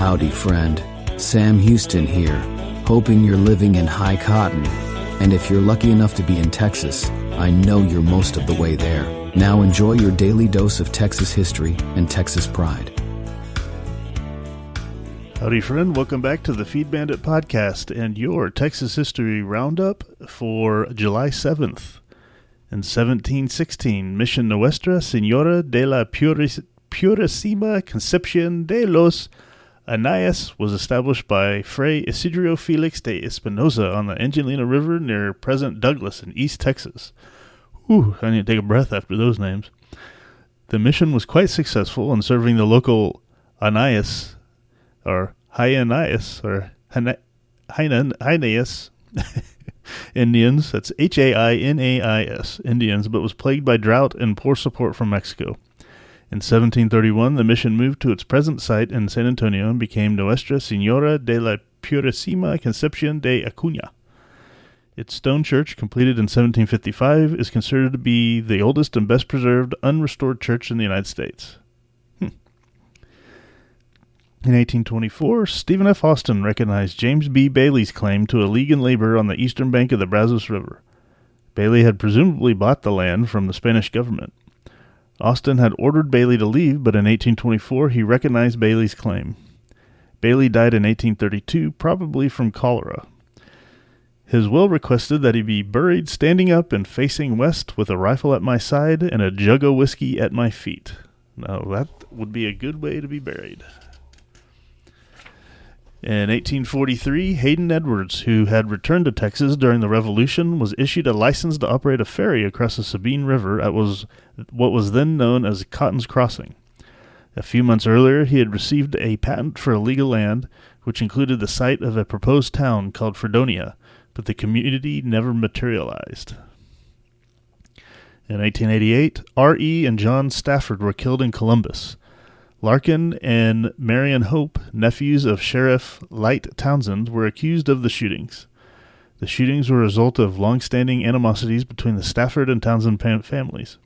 Howdy, friend. Sam Houston here, hoping you're living in high cotton. And if you're lucky enough to be in Texas, I know you're most of the way there. Now enjoy your daily dose of Texas history and Texas pride. Howdy, friend. Welcome back to the Feed Bandit podcast and your Texas history roundup for July 7th. In 1716, Mission Nuestra Señora de la Purísima Concepción de los Anayas was established by Fray Isidro Felix de Espinosa on the Angelina River near present Douglas in East Texas. Whew, I need to take a breath after those names. The mission was quite successful in serving the local Anayas, or Hyanayas, or Hyanayas Indians, that's Hainais Indians, but was plagued by drought and poor support from Mexico. In 1731, the mission moved to its present site in San Antonio and became Nuestra Señora de la Purísima Concepción de Acuña. Its stone church, completed in 1755, is considered to be the oldest and best preserved unrestored church in the United States. In 1824, Stephen F. Austin recognized James B. Bailey's claim to a league in labor on the eastern bank of the Brazos River. Bailey had presumably bought the land from the Spanish government. Austin had ordered Bailey to leave, but in 1824 he recognized Bailey's claim. Bailey died in 1832, probably from cholera. His will requested that he be buried standing up and facing west with a rifle at my side and a jug of whiskey at my feet. Now that would be a good way to be buried. In 1843, Hayden Edwards, who had returned to Texas during the Revolution, was issued a license to operate a ferry across the Sabine River at what was then known as Cotton's Crossing. A few months earlier, he had received a patent for illegal land, which included the site of a proposed town called Fredonia, but the community never materialized. In 1888, R.E. and John Stafford were killed in Columbus. Larkin and Marion Hope, nephews of Sheriff Light Townsend, were accused of the shootings. The shootings were a result of long-standing animosities between the Stafford and Townsend families.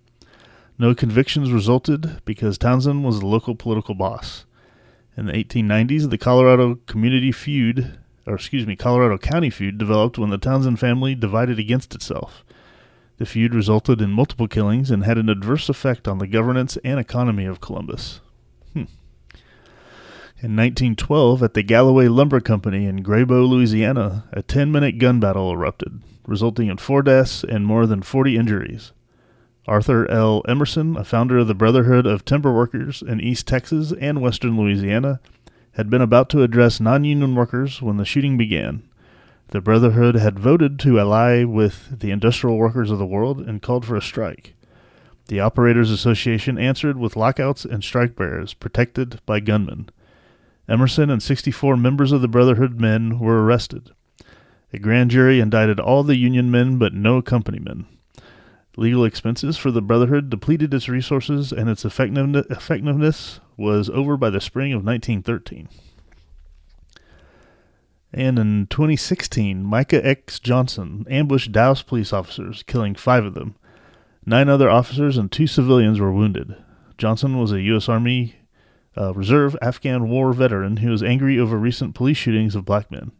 No convictions resulted because Townsend was the local political boss. In the 1890s, the Colorado County feud developed when the Townsend family divided against itself. The feud resulted in multiple killings and had an adverse effect on the governance and economy of Columbus. In 1912, at the Galloway Lumber Company in Graybo, Louisiana, a 10-minute gun battle erupted, resulting in 4 deaths and more than 40 injuries. Arthur L. Emerson, a founder of the Brotherhood of Timber Workers in East Texas and western Louisiana, had been about to address non-union workers when the shooting began. The Brotherhood had voted to ally with the industrial workers of the world and called for a strike. The Operators Association answered with lockouts and strike bearers, protected by gunmen. Emerson and 64 members of the Brotherhood men were arrested. A grand jury indicted all the Union men but no company men. Legal expenses for the Brotherhood depleted its resources, and its effectiveness was over by the spring of 1913. And in 2016, Micah X. Johnson ambushed Dallas police officers, killing 5 of them. 9 other officers and 2 civilians were wounded. Johnson was a U.S. Army Reserve Afghan war veteran who was angry over recent police shootings of black men.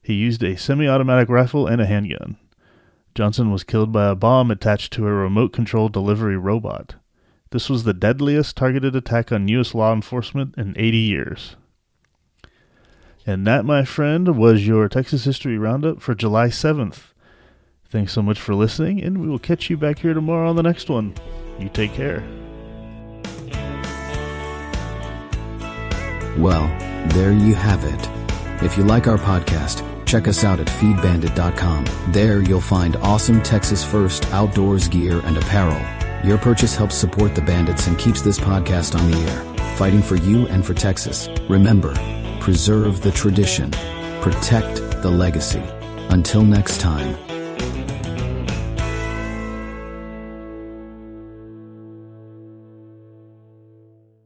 He used a semi-automatic rifle and a handgun. Johnson was killed by a bomb attached to a remote-controlled delivery robot. This was the deadliest targeted attack on U.S. law enforcement in 80 years. And that, my friend, was your Texas History Roundup for July 7th. Thanks so much for listening, and we will catch you back here tomorrow on the next one. You take care. Well, there you have it. If you like our podcast, check us out at feedbandit.com. There you'll find awesome Texas First outdoors gear and apparel. Your purchase helps support the Bandits and keeps this podcast on the air, fighting for you and for Texas. Remember, preserve the tradition, protect the legacy. Until next time.